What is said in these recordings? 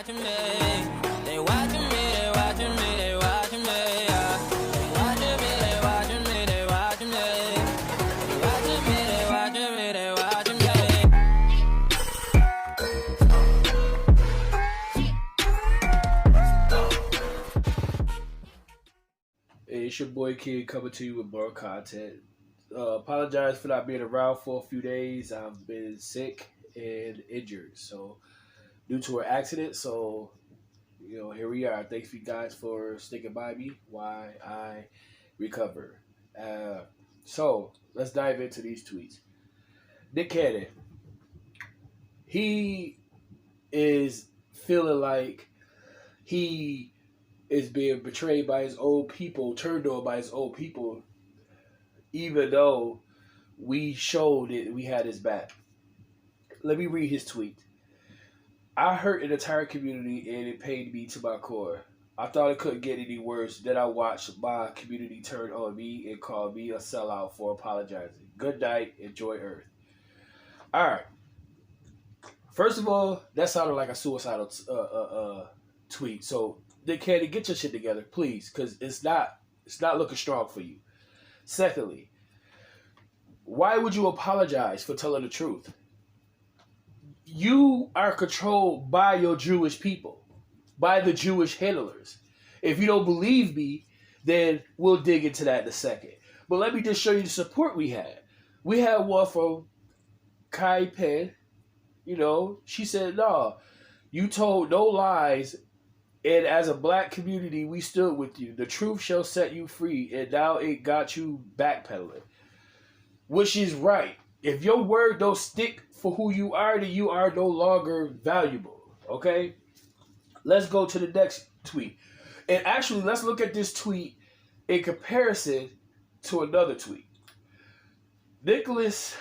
watching me. They watching me, they watching me, they watching me. They watching me, they watching me, they watching me. They watching me, they watching me, they watching me. Hey, it's your boy Kid coming to you with more content. Apologize for not being around for a few days. I've been sick and injured, so due to an accident. So, here we are. Thanks you guys for sticking by me while I recover. So let's dive into these tweets. Nick Cannon, he is feeling like he is being betrayed by his own people, turned on by his own people, even though we showed it, we had his back. Let me read his tweet. I hurt an entire community and it pained me to my core. I thought it couldn't get any worse. Then I watched my community turn on me and call me a sellout for apologizing. Good night. Enjoy Earth. All right. First of all, that sounded like a suicidal tweet. So, Nick Cannon, get your shit together, please, because it's not looking strong for you. Secondly, why would you apologize for telling the truth? You are controlled by your Jewish people, by the Jewish handlers. If you don't believe me, then we'll dig into that in a second. But let me just show you the support we had. We had one from Kai Penn. She said, no, you told no lies. And as a black community, we stood with you. The truth shall set you free. And now it got you backpedaling. Which is right. If your word don't stick for who you are, then you are no longer valuable. Okay? Let's go to the next tweet. And actually, let's look at this tweet in comparison to another tweet. Nicholas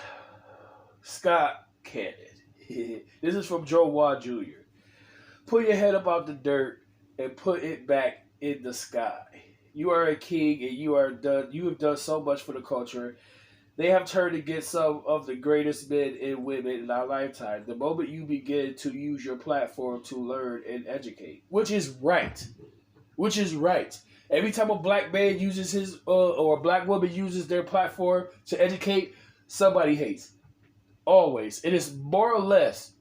Scott Cannon. This is from Joe Watt Jr. Put your head up out the dirt and put it back in the sky. You are a king and you have done so much for the culture. They have turned against some of the greatest men and women in our lifetime. The moment you begin to use your platform to learn and educate. Which is right. Every time a black man uses his or a black woman uses their platform to educate, somebody hates. Always. It is more or less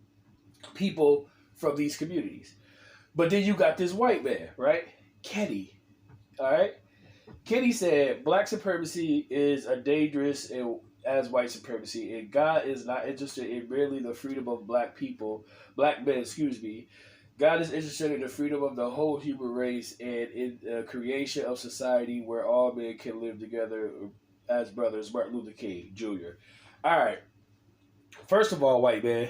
people from these communities. But then you got this white man, right? Kenny. All right? Kenny said, black supremacy is as dangerous as white supremacy, and God is not interested in merely the freedom of black men. God is interested in the freedom of the whole human race and in the creation of society where all men can live together as brothers. Martin Luther King Jr. All right. First of all, white man,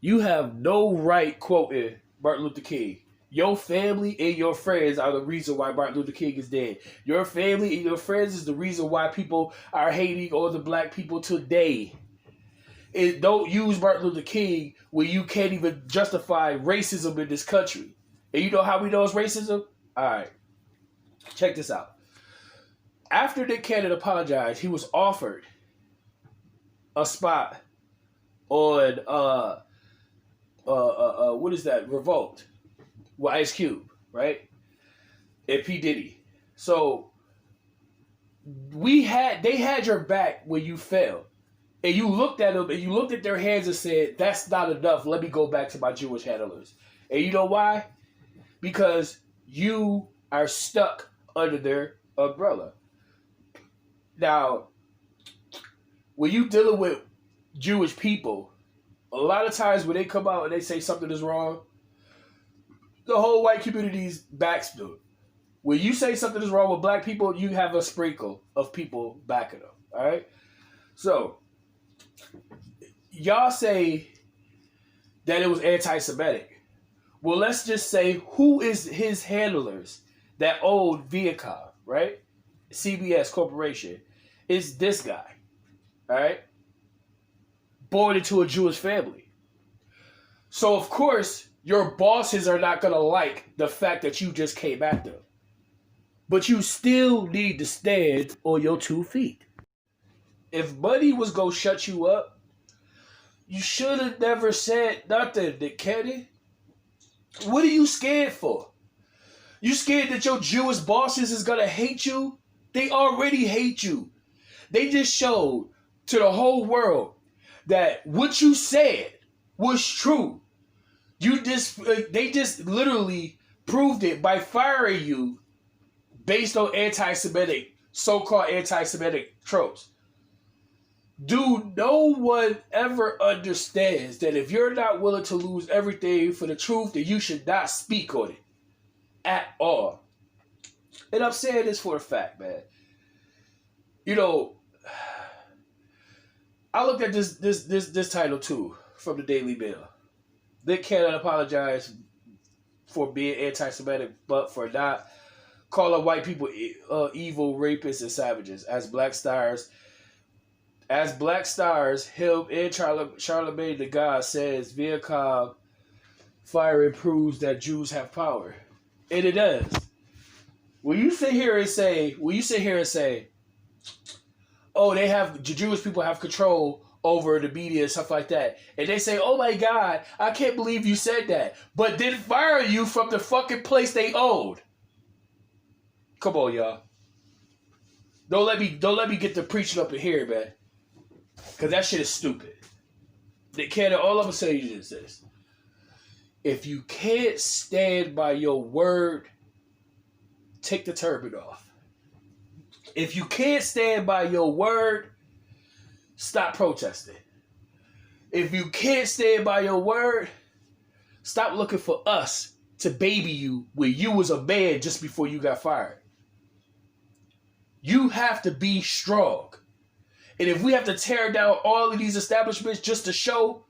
you have no right quoting Martin Luther King. Your family and your friends are the reason why Martin Luther King is dead. Your family and your friends is the reason why people are hating all the black people today. And don't use Martin Luther King when you can't even justify racism in this country. And you know how we know it's racism? All right. Check this out. After Nick Cannon apologized, he was offered a spot on what is that? Revolt with Ice Cube, right? And P. Diddy. So they had your back when you fell. And you looked at them and you looked at their hands and said, that's not enough. Let me go back to my Jewish handlers. And you know why? Because you are stuck under their umbrella. Now, when you dealing with Jewish people, a lot of times when they come out and they say something is wrong, the whole white community's backs do it. When you say something is wrong with black people, you have a sprinkle of people backing them. All right? So, y'all say that it was anti-Semitic. Well, let's just say who is his handlers that own Viacom, right? CBS Corporation. It's this guy. All right? Born into a Jewish family. So, of course, your bosses are not going to like the fact that you just came at them. But you still need to stand on your 2 feet. If money was going to shut you up, you should have never said nothing, Nick Cannon. What are you scared for? You scared that your Jewish bosses is gonna hate you? They already hate you. They just showed to the whole world that what you said was true. They just literally proved it by firing you based on so-called anti-Semitic tropes. Dude, no one ever understands that if you're not willing to lose everything for the truth, then you should not speak on it at all. And I'm saying this for a fact, man. You know, I looked at this title too from the Daily Mail. They cannot apologize for being anti-Semitic, but for not calling white people evil, rapists, and savages. As Black Stars, him and Charlemagne the God says Viacom firing proves that Jews have power, and it does. When you sit here and say, oh, the Jewish people have control over the media and stuff like that, and they say, oh my God, I can't believe you said that, but didn't fire you from the fucking place they owned. Come on, y'all. Don't let me get the preaching up in here, man. Because that shit is stupid. All I'm going to say is this. If you can't stand by your word, take the turban off. If you can't stand by your word, stop protesting. If you can't stand by your word, stop looking for us to baby you when you was a man just before you got fired. You have to be strong. And if we have to tear down all of these establishments just to show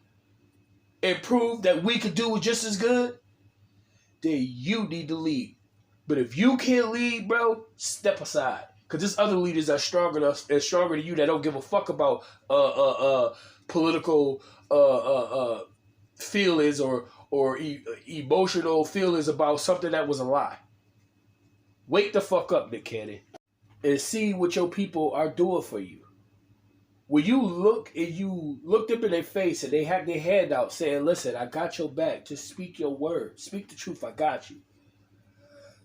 and prove that we could do it just as good, then you need to lead. But if you can't lead, bro, step aside. Because there's other leaders that are stronger than you that don't give a fuck about political feelings or emotional feelings about something that was a lie. Wake the fuck up, Nick Cannon, and see what your people are doing for you. When you look them in their face and they have their hand out saying, listen, I got your back. Just speak your word. Speak the truth. I got you.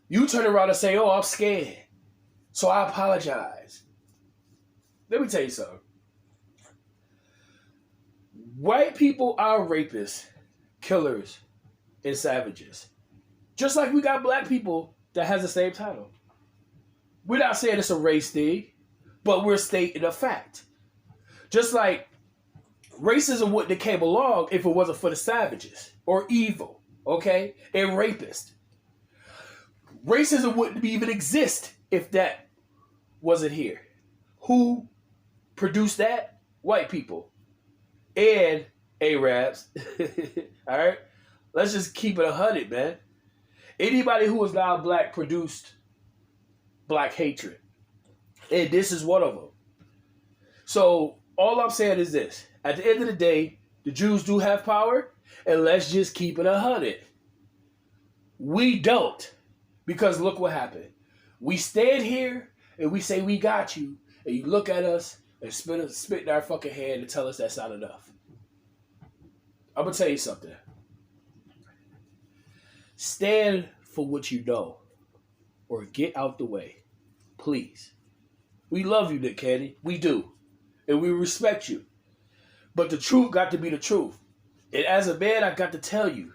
You turn around and say, oh, I'm scared, so I apologize. Let me tell you something. White people are rapists, killers, and savages. Just like we got black people that has the same title. We're not saying it's a race thing, but we're stating a fact. Just like racism wouldn't have came along if it wasn't for the savages or evil, okay, and rapists. Racism wouldn't even exist if that wasn't here. Who produced that? White people and Arabs. All right, let's just keep it 100, man. Anybody who is now black produced black hatred, and this is one of them. So all I'm saying is this. At the end of the day, the Jews do have power, and let's just keep it 100. We don't, because look what happened. We stand here, and we say we got you, and you look at us and spit in our fucking hand and tell us that's not enough. I'm going to tell you something. Stand for what you know, or get out the way, please. We love you, Nick Cannon. We do. And we respect you. But the truth got to be the truth. And as a man, I got to tell you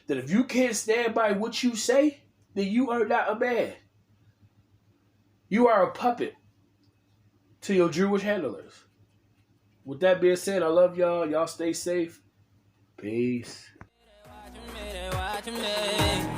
that if you can't stand by what you say, then you are not a man. You are a puppet to your Jewish handlers. With that being said, I love y'all. Y'all stay safe. Peace. Watching me.